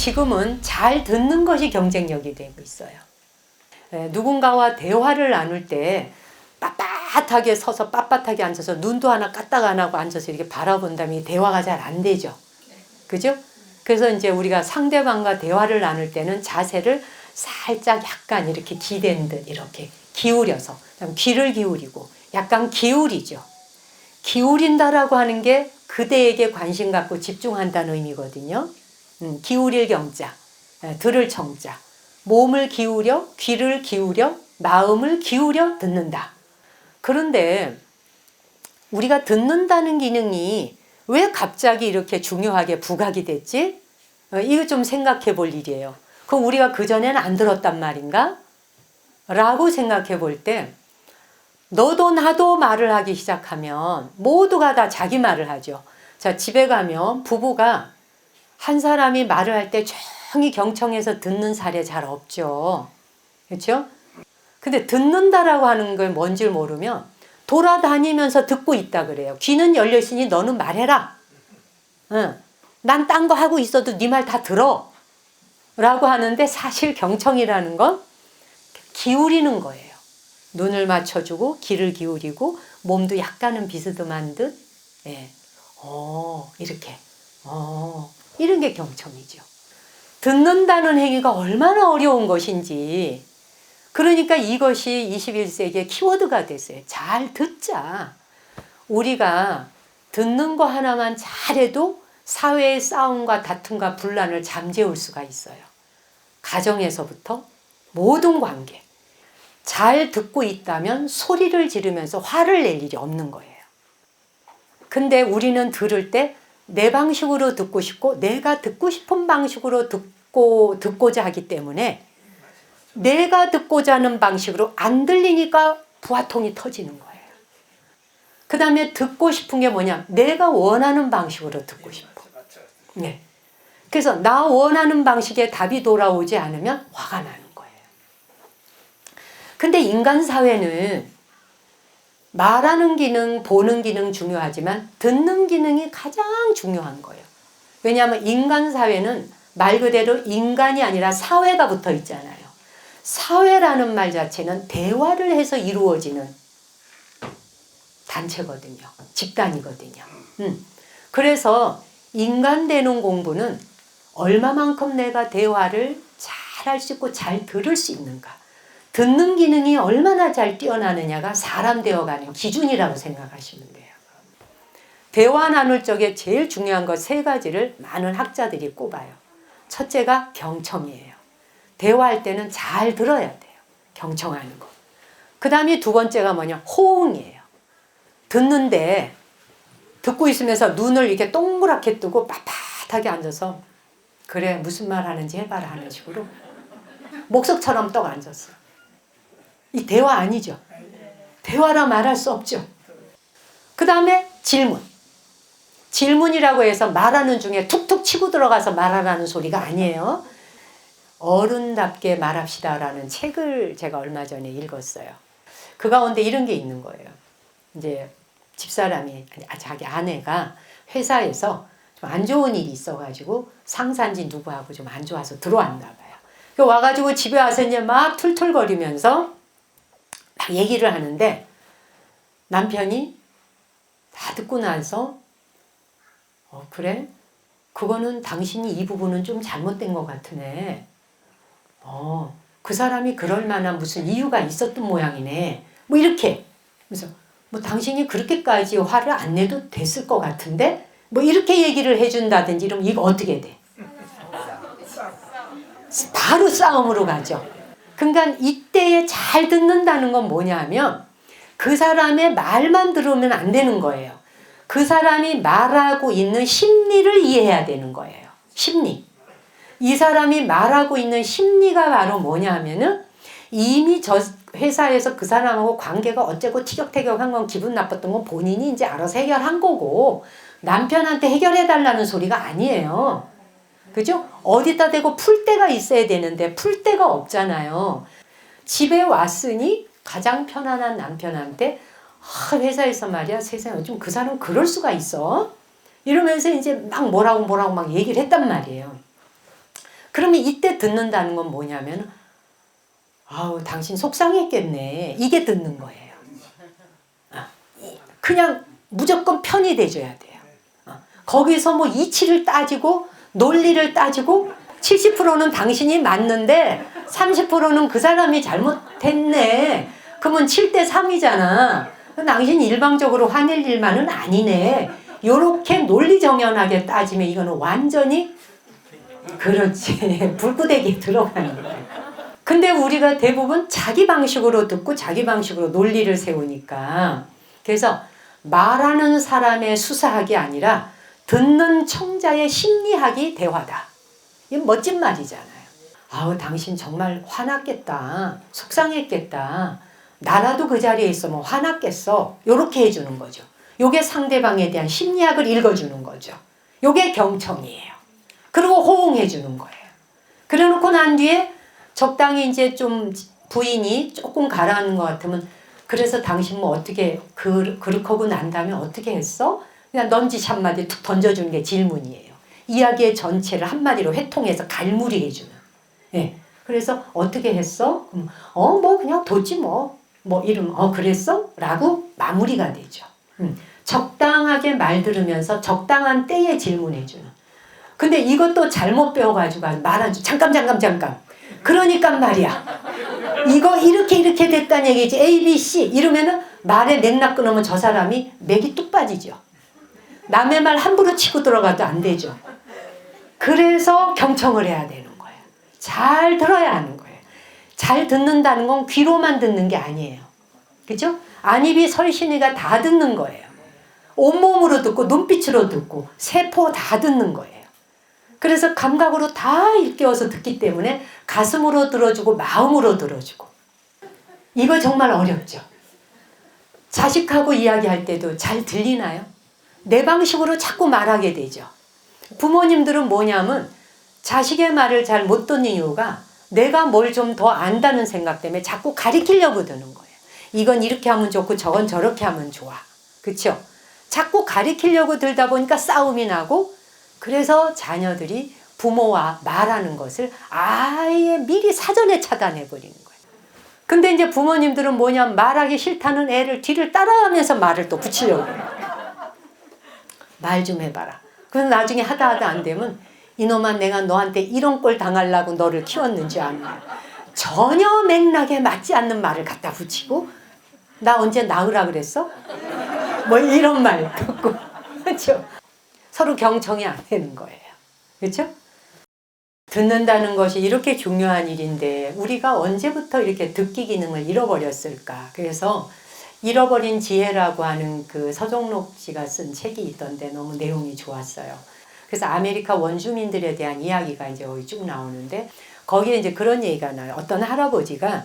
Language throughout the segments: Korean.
지금은 잘 듣는 것이 경쟁력이 되고 있어요. 누군가와 대화를 나눌 때 빳빳하게 서서 빳빳하게 앉아서 눈도 하나 까딱 안 하고 앉아서 이렇게 바라본다면 대화가 잘 안 되죠. 그죠? 그래서 이제 우리가 상대방과 대화를 나눌 때는 자세를 살짝 약간 이렇게 기댄 듯 이렇게 기울여서 귀를 기울이고 약간 기울이죠. 기울인다라고 하는 게 그대에게 관심 갖고 집중한다는 의미거든요. 기울일 경자, 들을 청자, 몸을 기울여, 귀를 기울여, 마음을 기울여 듣는다. 그런데 우리가 듣는다는 기능이 왜 갑자기 이렇게 중요하게 부각이 됐지? 이거 좀 생각해 볼 일이에요. 그럼 우리가 그전에는 안 들었단 말인가? 라고 생각해 볼 때 너도 나도 말을 하기 시작하면 모두가 다 자기 말을 하죠. 자, 집에 가면 부부가 한 사람이 말을 할 때 조용히 경청해서 듣는 사례 잘 없죠. 그렇죠? 근데 듣는다라고 하는 걸 뭔지 모르면 돌아다니면서 듣고 있다 그래요. 귀는 열려 있으니 너는 말해라. 난 딴 거 하고 있어도 네 말 다 들어. 라고 하는데 사실 경청이라는 건 기울이는 거예요. 눈을 맞춰주고 귀를 기울이고 몸도 약간은 비스듬한 듯 이렇게 이런 게 경청이죠. 듣는다는 행위가 얼마나 어려운 것인지 그러니까 이것이 21세기의 키워드가 됐어요. 잘 듣자. 우리가 듣는 거 하나만 잘해도 사회의 싸움과 다툼과 분란을 잠재울 수가 있어요. 가정에서부터 모든 관계. 잘 듣고 있다면 소리를 지르면서 화를 낼 일이 없는 거예요. 근데 우리는 들을 때 내 방식으로 듣고 싶고 내가 듣고 싶은 방식으로 듣고자 하기 때문에 내가 듣고자 하는 방식으로 안 들리니까 부화통이 터지는 거예요. 그 다음에 듣고 싶은 게 뭐냐? 내가 원하는 방식으로 듣고 싶어. 네. 그래서 나 원하는 방식의 답이 돌아오지 않으면 화가 나는 거예요. 근데 인간 사회는 말하는 기능, 보는 기능 중요하지만 듣는 기능이 가장 중요한 거예요. 왜냐하면 인간 사회는 말 그대로 인간이 아니라 사회가 붙어 있잖아요. 사회라는 말 자체는 대화를 해서 이루어지는 단체거든요. 집단이거든요. 그래서 인간 되는 공부는 얼마만큼 내가 대화를 잘 할 수 있고 잘 들을 수 있는가. 듣는 기능이 얼마나 잘 뛰어나느냐가 사람 되어가는 기준이라고 생각하시면 돼요. 대화 나눌 적에 제일 중요한 것 3가지를 많은 학자들이 꼽아요. 첫째가 경청이에요. 대화할 때는 잘 들어야 돼요. 경청하는 거. 그 다음에 2번째가 뭐냐? 호응이에요. 듣는데 듣고 있으면서 눈을 이렇게 동그랗게 뜨고 빳빳하게 앉아서 그래 무슨 말 하는지 해봐라 하는 식으로 목석처럼 떡 앉았어. 이 대화 아니죠. 대화라 말할 수 없죠. 그 다음에 질문. 질문이라고 해서 말하는 중에 툭툭 치고 들어가서 말하라는 소리가 아니에요. 어른답게 말합시다라는 책을 제가 얼마 전에 읽었어요. 그 가운데 이런 게 있는 거예요. 이제 집사람이, 자기 아내가 회사에서 좀 안 좋은 일이 있어가지고 상사인지 누구하고 좀 안 좋아서 들어왔나 봐요. 와가지고 집에 와서 이제 막 툴툴거리면서 막 얘기를 하는데 남편이 다 듣고 나서 그래? 그거는 당신이 이 부분은 좀 잘못된 것 같으네. 그 사람이 그럴 만한 무슨 이유가 있었던 모양이네. 뭐 이렇게. 그래서 뭐 당신이 그렇게까지 화를 안 내도 됐을 것 같은데? 뭐 이렇게 얘기를 해준다든지 이러면 이거 어떻게 돼? 바로 싸움으로 가죠. 그러니까 이때에 잘 듣는다는 건 뭐냐 하면 그 사람의 말만 들으면 안 되는 거예요. 그 사람이 말하고 있는 심리를 이해해야 되는 거예요. 심리. 이 사람이 말하고 있는 심리가 바로 뭐냐 하면은 이미 저 회사에서 그 사람하고 관계가 어째고 티격태격한 건 기분 나빴던 건 본인이 이제 알아서 해결한 거고 남편한테 해결해달라는 소리가 아니에요. 그죠? 어디다 대고 풀 데가 있어야 되는데 풀 데가 없잖아요. 집에 왔으니 가장 편안한 남편한테 회사에서 말이야 세상에 요즘 그 사람 그럴 수가 있어? 이러면서 이제 막 뭐라고 막 얘기를 했단 말이에요. 그러면 이때 듣는다는 건 뭐냐면 아우 당신 속상했겠네. 이게 듣는 거예요. 그냥 무조건 편이 돼줘야 돼요. 거기서 뭐 이치를 따지고 논리를 따지고 70%는 당신이 맞는데 30%는 그 사람이 잘못했네. 그러면 7대 3이잖아. 당신이 일방적으로 화낼 일만은 아니네. 요렇게 논리정연하게 따지면 이거는 완전히 그렇지. 불구덩이에 들어가는 거예요. 근데 우리가 대부분 자기 방식으로 듣고 자기 방식으로 논리를 세우니까 그래서 말하는 사람의 수사학이 아니라 듣는 청자의 심리학이 대화다. 이건 멋진 말이잖아요. 아우 당신 정말 화났겠다. 속상했겠다. 나라도 그 자리에 있으면 화났겠어. 요렇게 해주는 거죠. 요게 상대방에 대한 심리학을 읽어주는 거죠. 요게 경청이에요. 그리고 호응해 주는 거예요. 그래 놓고 난 뒤에 적당히 이제 좀 부인이 조금 가라앉는 것 같으면 그래서 당신 뭐 어떻게 그렇고 난 다음에 어떻게 했어? 그냥 넌지시 한마디 툭 던져주는 게 질문이에요. 이야기의 전체를 한마디로 회통해서 갈무리 해주는. 예. 그래서 어떻게 했어? 뭐 그냥 뒀지 뭐. 뭐 이러면 그랬어? 라고 마무리가 되죠. 적당하게 말 들으면서 적당한 때에 질문해주는. 근데 이것도 잘못 배워가지고 말하죠. 잠깐. 그러니까 말이야. 이거 이렇게 됐다는 얘기지. A, B, C 이러면은 말의 맥락 끊으면 저 사람이 맥이 뚝 빠지죠. 남의 말 함부로 치고 들어가도 안 되죠. 그래서 경청을 해야 되는 거예요. 잘 들어야 하는 거예요. 잘 듣는다는 건 귀로만 듣는 게 아니에요. 그죠? 안입이 설신이가 다 듣는 거예요. 온몸으로 듣고 눈빛으로 듣고 세포 다 듣는 거예요. 그래서 감각으로 다 일깨워서 듣기 때문에 가슴으로 들어주고 마음으로 들어주고. 이거 정말 어렵죠. 자식하고 이야기할 때도 잘 들리나요? 내 방식으로 자꾸 말하게 되죠. 부모님들은 뭐냐면 자식의 말을 잘 못 듣는 이유가 내가 뭘 좀 더 안다는 생각 때문에 자꾸 가리키려고 드는 거예요. 이건 이렇게 하면 좋고 저건 저렇게 하면 좋아. 그렇죠? 자꾸 가리키려고 들다 보니까 싸움이 나고 그래서 자녀들이 부모와 말하는 것을 아예 미리 사전에 차단해 버리는 거예요. 근데 이제 부모님들은 뭐냐면 말하기 싫다는 애를 뒤를 따라가면서 말을 또 붙이려고 해요. 말 좀 해봐라. 그래서 나중에 하다 안 되면 이놈아 내가 너한테 이런 꼴 당하려고 너를 키웠는지 아냐. 전혀 맥락에 맞지 않는 말을 갖다 붙이고 나 언제 낳으라 그랬어? 뭐 이런 말 듣고 그렇죠? 서로 경청이 안 되는 거예요. 그렇죠? 듣는다는 것이 이렇게 중요한 일인데 우리가 언제부터 이렇게 듣기 기능을 잃어버렸을까? 그래서 잃어버린 지혜라고 하는 그 서정록 씨가 쓴 책이 있던데 너무 내용이 좋았어요. 그래서 아메리카 원주민들에 대한 이야기가 이제 거기 쭉 나오는데 거기에 이제 그런 얘기가 나요. 어떤 할아버지가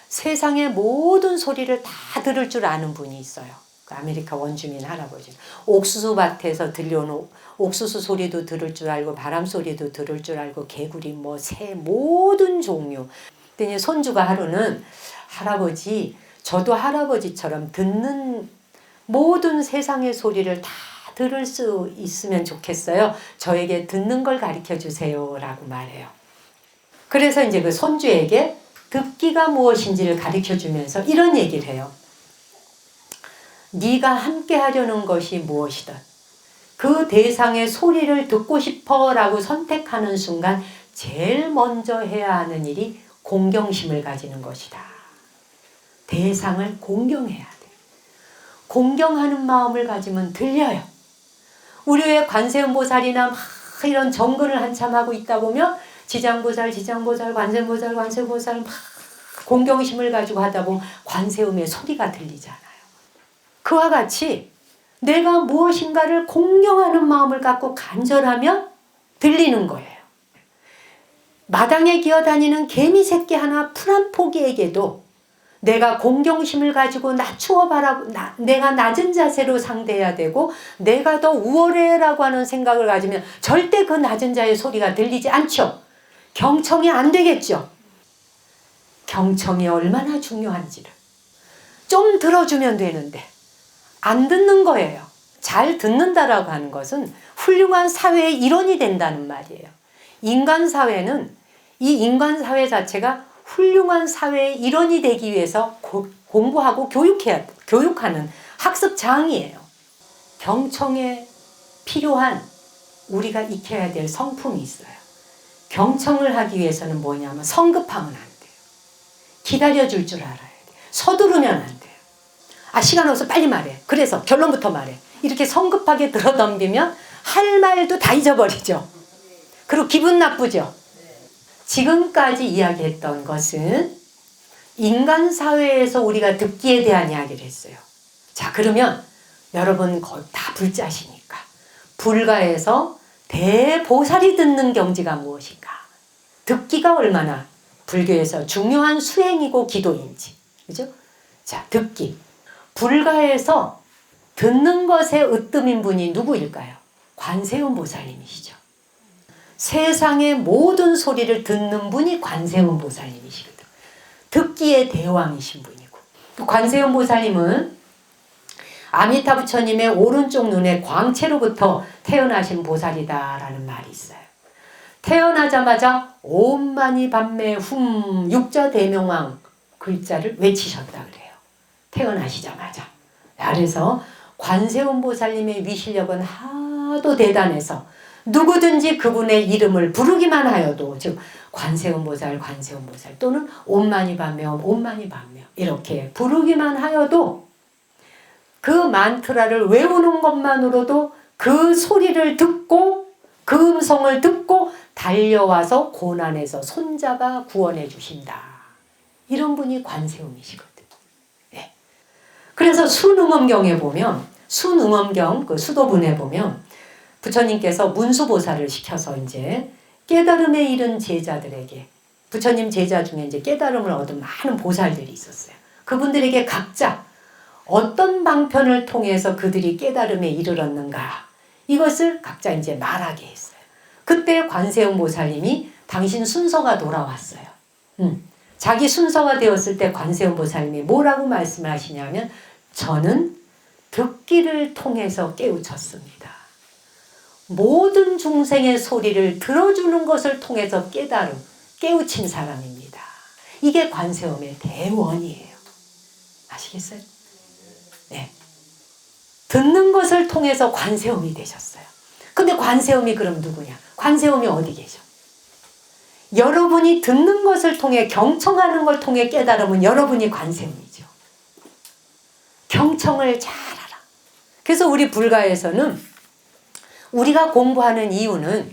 세상의 모든 소리를 다 들을 줄 아는 분이 있어요. 그 아메리카 원주민 할아버지. 옥수수 밭에서 들려오는 옥수수 소리도 들을 줄 알고 바람 소리도 들을 줄 알고 개구리 뭐 새 모든 종류. 근데 손주가 하루는 할아버지 저도 할아버지처럼 듣는 모든 세상의 소리를 다 들을 수 있으면 좋겠어요. 저에게 듣는 걸 가르쳐 주세요 라고 말해요. 그래서 이제 그 손주에게 듣기가 무엇인지를 가르쳐 주면서 이런 얘기를 해요. 네가 함께 하려는 것이 무엇이든 그 대상의 소리를 듣고 싶어 라고 선택하는 순간 제일 먼저 해야 하는 일이 공경심을 가지는 것이다. 대상을 공경해야 돼. 공경하는 마음을 가지면 들려요. 우리 왜 관세음보살이나 막 이런 정근을 한참 하고 있다 보면 지장보살, 관세음보살 막 공경심을 가지고 하다 보면 관세음의 소리가 들리잖아요. 그와 같이 내가 무엇인가를 공경하는 마음을 갖고 간절하면 들리는 거예요. 마당에 기어다니는 개미 새끼 하나 풀 한 포기에게도 내가 공경심을 가지고 낮추어 바라고 내가 낮은 자세로 상대해야 되고 내가 더 우월해라고 하는 생각을 가지면 절대 그 낮은 자의 소리가 들리지 않죠. 경청이 안 되겠죠. 경청이 얼마나 중요한지를 좀 들어주면 되는데 안 듣는 거예요. 잘 듣는다라고 하는 것은 훌륭한 사회의 일원이 된다는 말이에요. 인간 사회는 이 인간 사회 자체가 훌륭한 사회의 일원이 되기 위해서 공부하고 교육하는 학습장이에요. 경청에 필요한 우리가 익혀야 될 성품이 있어요. 경청을 하기 위해서는 뭐냐면 성급하면 안 돼요. 기다려줄 줄 알아야 돼요. 서두르면 안 돼요. 아, 시간 없어, 빨리 말해. 그래서 결론부터 말해. 이렇게 성급하게 들어덤비면 할 말도 다 잊어버리죠. 그리고 기분 나쁘죠. 지금까지 이야기했던 것은 인간 사회에서 우리가 듣기에 대한 이야기를 했어요. 자, 그러면 여러분 다 불자시니까 불가에서 대보살이 듣는 경지가 무엇인가? 듣기가 얼마나 불교에서 중요한 수행이고 기도인지. 그죠? 자, 듣기. 불가에서 듣는 것에 으뜸인 분이 누구일까요? 관세음 보살님이시죠. 세상의 모든 소리를 듣는 분이 관세음 보살님이시거든. 듣기의 대왕이신 분이고. 또 관세음 보살님은 아미타 부처님의 오른쪽 눈에 광채로부터 태어나신 보살이다라는 말이 있어요. 태어나자마자 옴마니 밤매 훔 육자 대명왕 글자를 외치셨다 그래요. 태어나시자마자. 그래서 관세음 보살님의 위실력은 하도 대단해서 누구든지 그분의 이름을 부르기만 하여도, 즉 관세음 보살, 관세음 보살 또는 옴마니 밤매 옴마니 밤매 이렇게 부르기만 하여도 그 만트라를 외우는 것만으로도 그 소리를 듣고 그 음성을 듣고 달려와서 고난에서 손잡아 구원해 주신다. 이런 분이 관세음이시거든. 네. 그래서 순응엄경에 보면, 순응엄경 그 수도분에 보면 부처님께서 문수보살을 시켜서 이제 깨달음에 이른 제자들에게, 부처님 제자 중에 이제 깨달음을 얻은 많은 보살들이 있었어요. 그분들에게 각자 어떤 방편을 통해서 그들이 깨달음에 이르렀는가, 이것을 각자 이제 말하게 했어요. 그때 관세음 보살님이 당신 순서가 돌아왔어요. 자기 순서가 되었을 때 관세음 보살님이 뭐라고 말씀을 하시냐면, 저는 듣기를 통해서 깨우쳤습니다. 모든 중생의 소리를 들어주는 것을 통해서 깨우친 사람입니다. 이게 관세음의 대원이에요. 아시겠어요? 네. 듣는 것을 통해서 관세음이 되셨어요. 근데 관세음이 그럼 누구냐? 관세음이 어디 계셔? 여러분이 듣는 것을 통해, 경청하는 걸 통해 깨달으면 여러분이 관세음이죠. 경청을 잘하라. 그래서 우리 불가에서는 우리가 공부하는 이유는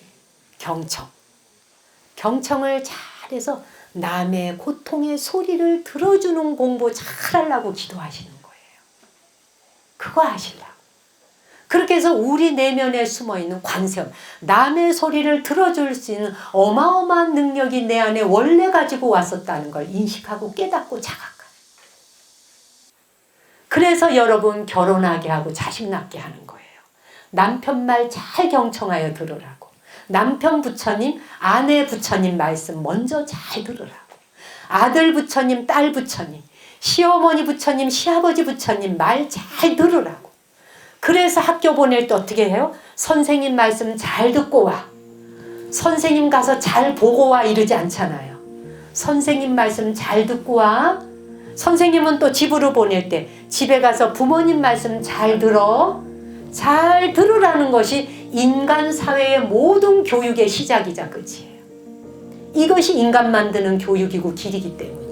경청을 잘해서 남의 고통의 소리를 들어주는 공부 잘하려고 기도하시는 거예요. 그거 하시려고. 그렇게 해서 우리 내면에 숨어있는 관세음, 남의 소리를 들어줄 수 있는 어마어마한 능력이 내 안에 원래 가지고 왔었다는 걸 인식하고 깨닫고 자각하는. 그래서 여러분 결혼하게 하고 자식 낳게 하는 거예요. 남편 말 잘 경청하여 들으라고. 남편 부처님, 아내 부처님 말씀 먼저 잘 들으라고. 아들 부처님, 딸 부처님, 시어머니 부처님, 시아버지 부처님 말 잘 들으라고. 그래서 학교 보낼 때 어떻게 해요? 선생님 말씀 잘 듣고 와. 선생님 가서 잘 보고 와 이러지 않잖아요. 선생님 말씀 잘 듣고 와. 선생님은 또 집으로 보낼 때 집에 가서 부모님 말씀 잘 들어. 잘 들으라는 것이 인간 사회의 모든 교육의 시작이자 끝이에요. 이것이 인간 만드는 교육이고 길이기 때문에.